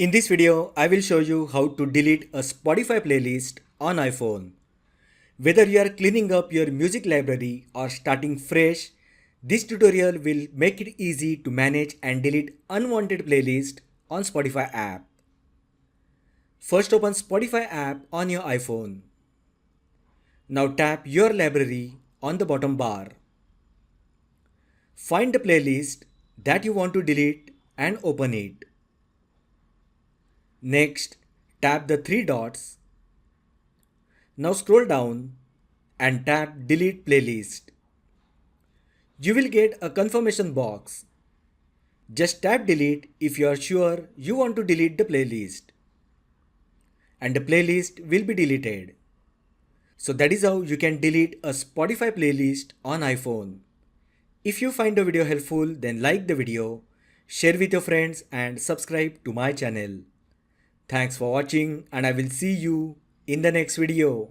In this video, I will show you how to delete a Spotify playlist on iPhone. Whether you are cleaning up your music library or starting fresh, this tutorial will make it easy to manage and delete unwanted playlist on Spotify app. First open Spotify app on your iPhone. Now tap your library on the bottom bar. Find the playlist that you want to delete and open it. Next, tap the three dots. Now scroll down and tap Delete Playlist. You will get a confirmation box. Just tap Delete if you are sure you want to delete the playlist. And the playlist will be deleted. So that is how you can delete a Spotify playlist on iPhone. If you find the video helpful, then like the video, share with your friends and subscribe to my channel. Thanks for watching and I will see you in the next video.